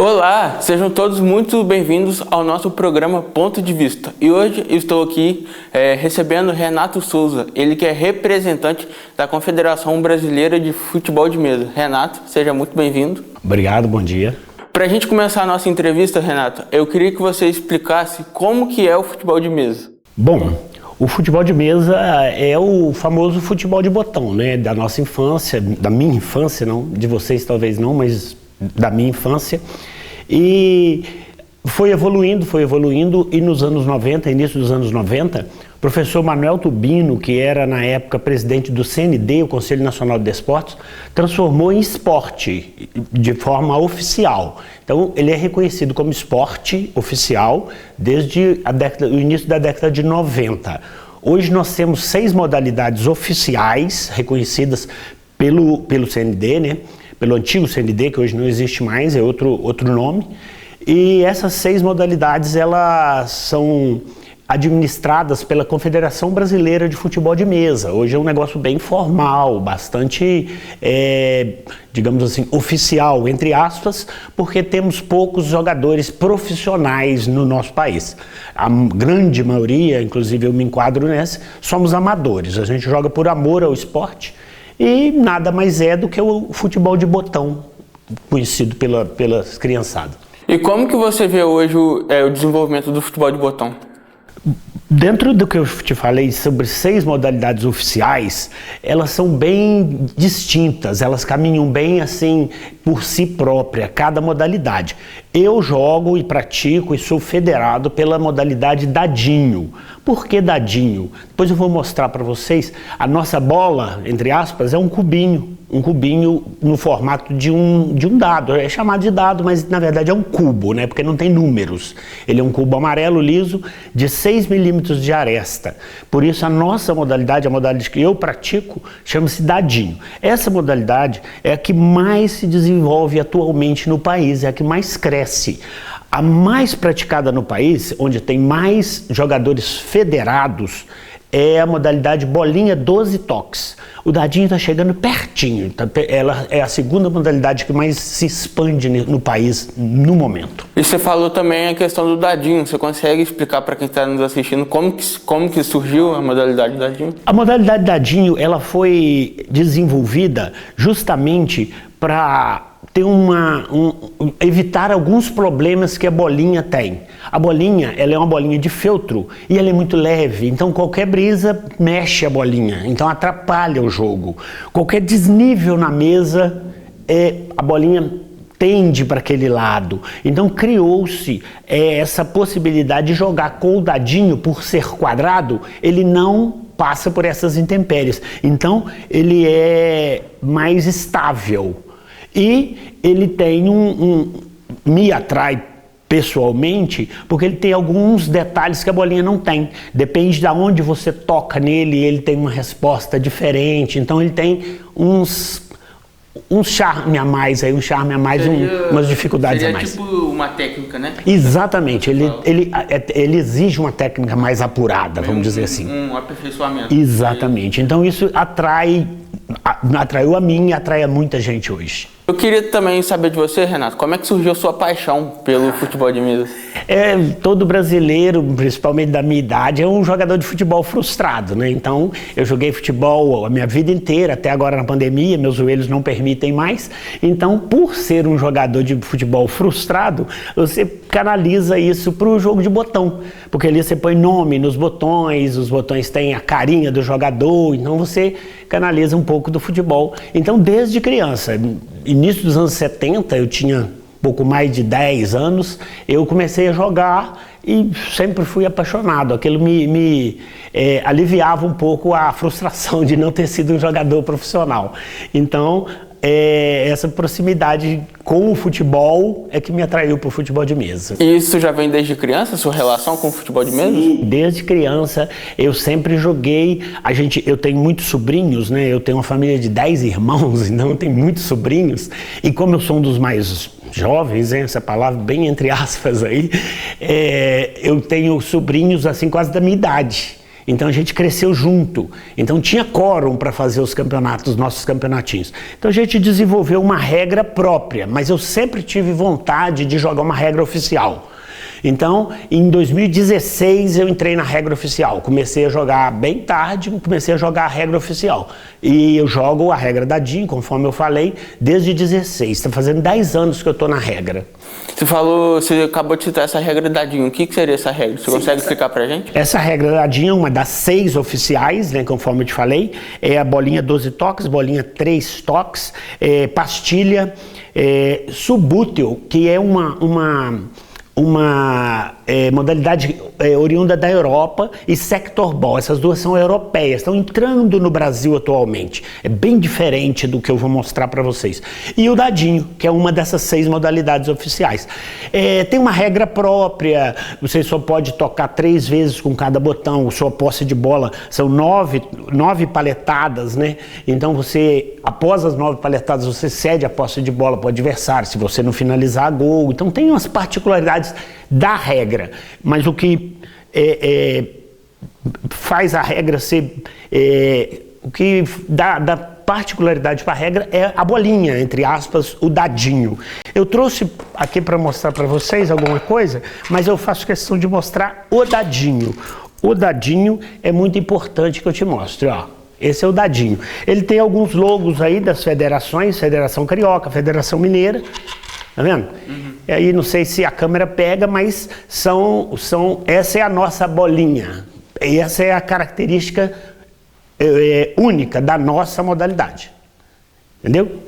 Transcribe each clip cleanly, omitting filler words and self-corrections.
Olá, sejam todos muito bem-vindos ao nosso programa Ponto de Vista. E hoje estou aqui recebendo Renato Souza, ele que é representante da Confederação Brasileira de Futebol de Mesa. Renato, seja muito bem-vindo. Obrigado, bom dia. Para a gente começar a nossa entrevista, Renato, eu queria que você explicasse como que é o futebol de mesa. Bom, o futebol de mesa é o famoso futebol de botão, né? Da nossa infância, da minha infância, não, de vocês talvez não, mas da minha infância. E foi evoluindo e nos anos 90, início dos anos 90, o professor Manuel Tubino, que era na época presidente do CND, o Conselho Nacional de Desportos, transformou em esporte de forma oficial. Então ele é reconhecido como esporte oficial desde o início da década de 90. Hoje nós temos 6 modalidades oficiais reconhecidas pelo CND, né? Pelo antigo CND, que hoje não existe mais, é outro nome. E essas 6 modalidades, elas são administradas pela Confederação Brasileira de Futebol de Mesa. Hoje é um negócio bem formal, bastante, digamos assim, oficial, entre aspas, porque temos poucos jogadores profissionais no nosso país. A grande maioria, inclusive eu me enquadro nessa, somos amadores. A gente joga por amor ao esporte. E nada mais é do que o futebol de botão, conhecido pelas criançadas. E como que você vê hoje o desenvolvimento do futebol de botão? Dentro do que eu te falei sobre 6 modalidades oficiais, elas são bem distintas, elas caminham bem assim por si própria, cada modalidade. Eu jogo e pratico e sou federado pela modalidade dadinho. Por que dadinho? Depois eu vou mostrar para vocês. A nossa bola, entre aspas, é um cubinho no formato de um dado. É chamado de dado, mas na verdade é um cubo, né? Porque não tem números. Ele é um cubo amarelo liso de 6 milímetros de aresta. Por isso a nossa modalidade, a modalidade que eu pratico, chama-se dadinho. Essa modalidade é a que mais se desenvolve atualmente no país, é a que mais cresce. A mais praticada no país, onde tem mais jogadores federados, é a modalidade bolinha 12 toques. O dadinho está chegando pertinho. Ela é a segunda modalidade que mais se expande no país no momento. E você falou também a questão do dadinho. Você consegue explicar para quem está nos assistindo como que surgiu a modalidade dadinho? A modalidade dadinho, ela foi desenvolvida justamente para ter evitar alguns problemas que a bolinha tem. A bolinha, ela é uma bolinha de feltro e ela é muito leve, então qualquer brisa mexe a bolinha, então atrapalha o jogo. Qualquer desnível na mesa, a bolinha tende para aquele lado. Então criou-se essa possibilidade de jogar com o dadinho, por ser quadrado, ele não passa por essas intempéries. Então ele é mais estável. E ele tem me atrai pessoalmente, porque ele tem alguns detalhes que a bolinha não tem. Depende de onde você toca nele, ele tem uma resposta diferente. Então ele tem um charme a mais, umas dificuldades a mais. Seria tipo uma técnica, né? Exatamente, ele exige uma técnica mais apurada, vamos dizer assim. Um aperfeiçoamento. Exatamente, então isso atraiu a mim e atrai a muita gente hoje. Eu queria também saber de você, Renato, como é que surgiu a sua paixão pelo futebol de mesa? Todo brasileiro, principalmente da minha idade, é um jogador de futebol frustrado, né? Então, eu joguei futebol a minha vida inteira, até agora na pandemia, meus joelhos não permitem mais. Então, por ser um jogador de futebol frustrado, você canaliza isso para o jogo de botão, porque ali você põe nome nos botões, os botões têm a carinha do jogador, então você canaliza um pouco do futebol. Então, desde criança, início dos anos 70, eu tinha pouco mais de 10 anos, eu comecei a jogar e sempre fui apaixonado. Aquilo me aliviava um pouco a frustração de não ter sido um jogador profissional. Então, essa proximidade com o futebol é que me atraiu para o futebol de mesa. E isso já vem desde criança, sua relação com o futebol de mesa? Sim, desde criança eu sempre joguei. Eu tenho muitos sobrinhos, né? Eu tenho uma família de 10 irmãos, então eu tenho muitos sobrinhos. E como eu sou um dos mais jovens, essa palavra bem entre aspas aí, eu tenho sobrinhos assim quase da minha idade. Então a gente cresceu junto. Então tinha quórum para fazer os campeonatos, nossos campeonatinhos. Então a gente desenvolveu uma regra própria, mas eu sempre tive vontade de jogar uma regra oficial. Então, em 2016 eu entrei na regra oficial. Comecei a jogar bem tarde, comecei a jogar a regra oficial. E eu jogo a regra da DIN, conforme eu falei, desde 16. Está fazendo 10 anos que eu estou na regra. Você acabou de citar essa regra da DIN. O que seria essa regra? Você consegue explicar pra gente? Essa regra da DIN é uma das 6 oficiais, né, conforme eu te falei. É a bolinha 12 toques, bolinha 3 toques, pastilha, subútil, que é uma modalidade oriunda da Europa, e sector ball. Essas duas são europeias, estão entrando no Brasil atualmente. É bem diferente do que eu vou mostrar para vocês. E o dadinho, que é uma dessas 6 modalidades oficiais. Tem uma regra própria, você só pode tocar 3 vezes com cada botão, sua posse de bola são 9 paletadas, né? Então você, após as 9 paletadas, você cede a posse de bola para o adversário, se você não finalizar gol. Então tem umas particularidades da regra, mas o que faz a regra ser, o que dá particularidade para a regra é a bolinha, entre aspas, o dadinho. Eu trouxe aqui para mostrar para vocês alguma coisa, mas eu faço questão de mostrar o dadinho. O dadinho é muito importante que eu te mostre, ó. Esse é o dadinho. Ele tem alguns logos aí das federações, Federação Carioca, Federação Mineira. Tá vendo? E aí não sei se a câmera pega, mas essa é a nossa bolinha. E essa é a característica única da nossa modalidade. Entendeu?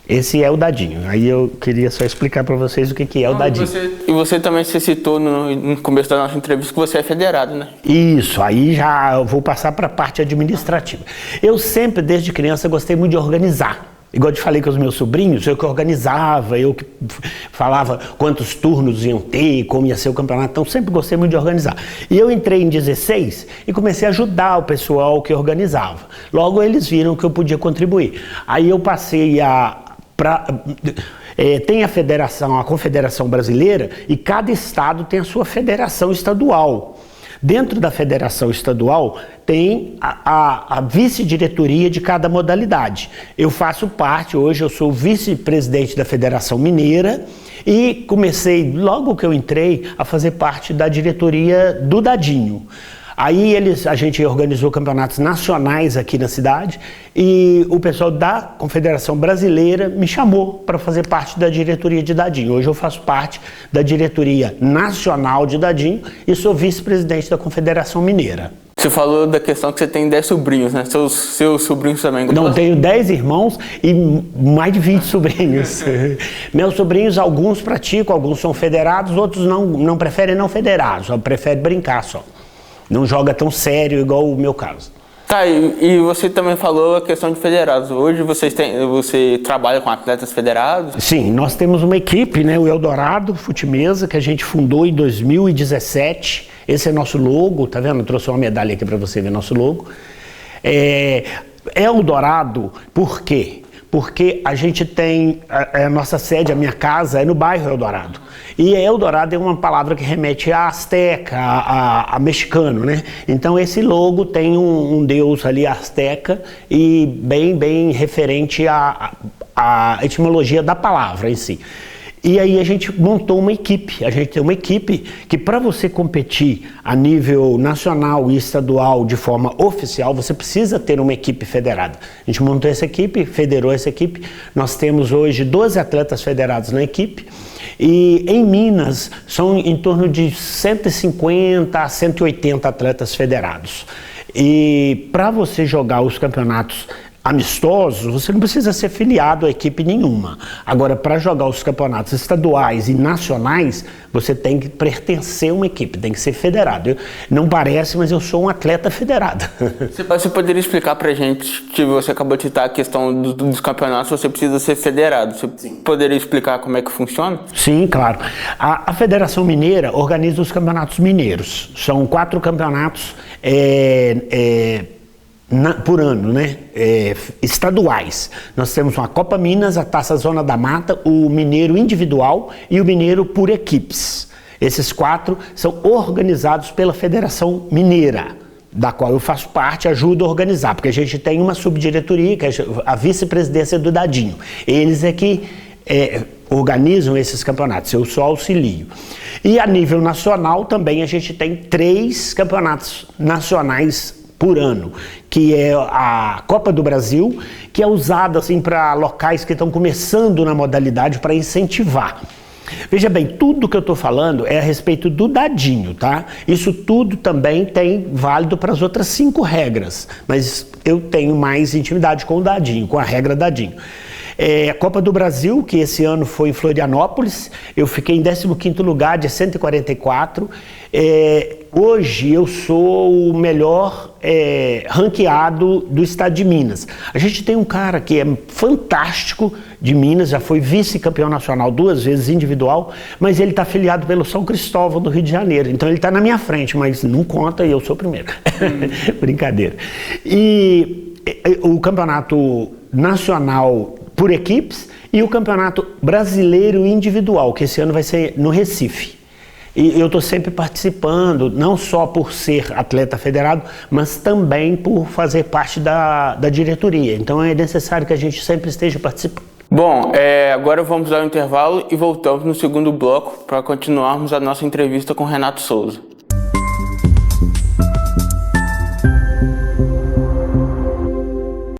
Esse é o dadinho. Aí eu queria só explicar para vocês o que é o dadinho. E você também se citou no começo da nossa entrevista que você é federado, né? Isso, aí já eu vou passar para a parte administrativa. Eu sempre, desde criança, gostei muito de organizar. Igual eu te falei com os meus sobrinhos, eu que organizava, eu que falava quantos turnos iam ter, como ia ser o campeonato, então sempre gostei muito de organizar. E eu entrei em 16 e comecei a ajudar o pessoal que organizava. Logo eles viram que eu podia contribuir. Aí eu passei tem a Confederação Brasileira, e cada estado tem a sua federação estadual. Dentro da federação estadual tem a vice-diretoria de cada modalidade. Eu faço parte, hoje eu sou vice-presidente da Federação Mineira e comecei, logo que eu entrei, a fazer parte da diretoria do Dadinho. Aí a gente organizou campeonatos nacionais aqui na cidade e o pessoal da Confederação Brasileira me chamou para fazer parte da diretoria de Dadinho. Hoje eu faço parte da diretoria nacional de Dadinho e sou vice-presidente da Confederação Mineira. Você falou da questão que você tem 10 sobrinhos, né? Seus sobrinhos também gostam? Não, tenho 10 irmãos e mais de 20 sobrinhos. Meus sobrinhos, alguns praticam, alguns são federados, outros não preferem não federados, só preferem brincar só. Não joga tão sério igual o meu caso. Tá, e você também falou a questão de federados. Hoje você trabalha com atletas federados? Sim, nós temos uma equipe, né, o Eldorado Fute-Mesa, que a gente fundou em 2017. Esse é nosso logo, tá vendo? Eu trouxe uma medalha aqui para você ver nosso logo. Eldorado, por quê? Porque a gente tem, a nossa sede, a minha casa é no bairro Eldorado. E Eldorado é uma palavra que remete a asteca, a mexicano, né? Então esse logo tem um deus ali, asteca, e bem referente à etimologia da palavra em si. E aí a gente montou uma equipe, a gente tem uma equipe que para você competir a nível nacional e estadual de forma oficial, você precisa ter uma equipe federada. A gente montou essa equipe, federou essa equipe, nós temos hoje 12 atletas federados na equipe e em Minas são em torno de 150 a 180 atletas federados. E para você jogar os campeonatos amistosos, você não precisa ser filiado a equipe nenhuma. Agora, para jogar os campeonatos estaduais e nacionais, você tem que pertencer a uma equipe, tem que ser federado. Não parece, mas eu sou um atleta federado. Você poderia explicar pra gente, que você acabou de citar a questão dos campeonatos, você precisa ser federado. Você poderia explicar como é que funciona? Sim, claro. A Federação Mineira organiza os campeonatos mineiros. São 4 campeonatos por ano, né? Estaduais. Nós temos uma Copa Minas, a Taça Zona da Mata, o Mineiro individual e o Mineiro por equipes. Esses 4 são organizados pela Federação Mineira, da qual eu faço parte, ajudo a organizar, porque a gente tem uma subdiretoria, que é a vice-presidência do Dadinho. Eles é que organizam esses campeonatos, eu só auxilio. E a nível nacional também a gente tem 3 campeonatos nacionais por ano, que é a Copa do Brasil, que é usada assim para locais que estão começando na modalidade para incentivar. Veja bem, tudo que eu estou falando é a respeito do Dadinho, tá? Isso tudo também tem válido para as outras 5 regras, mas eu tenho mais intimidade com o Dadinho, com a regra Dadinho. A Copa do Brasil, que esse ano foi em Florianópolis, eu fiquei em 15º lugar de 144. Hoje eu sou o melhor ranqueado do estado de Minas. A gente tem um cara que é fantástico de Minas, já foi vice-campeão nacional 2 vezes individual, mas ele está afiliado pelo São Cristóvão do Rio de Janeiro. Então ele está na minha frente, mas não conta e eu sou o primeiro. Brincadeira. E o campeonato nacional por equipes e o campeonato brasileiro individual, que esse ano vai ser no Recife. E eu estou sempre participando, não só por ser atleta federado, mas também por fazer parte da diretoria. Então é necessário que a gente sempre esteja participando. Bom, agora vamos ao intervalo e voltamos no segundo bloco para continuarmos a nossa entrevista com Renato Souza.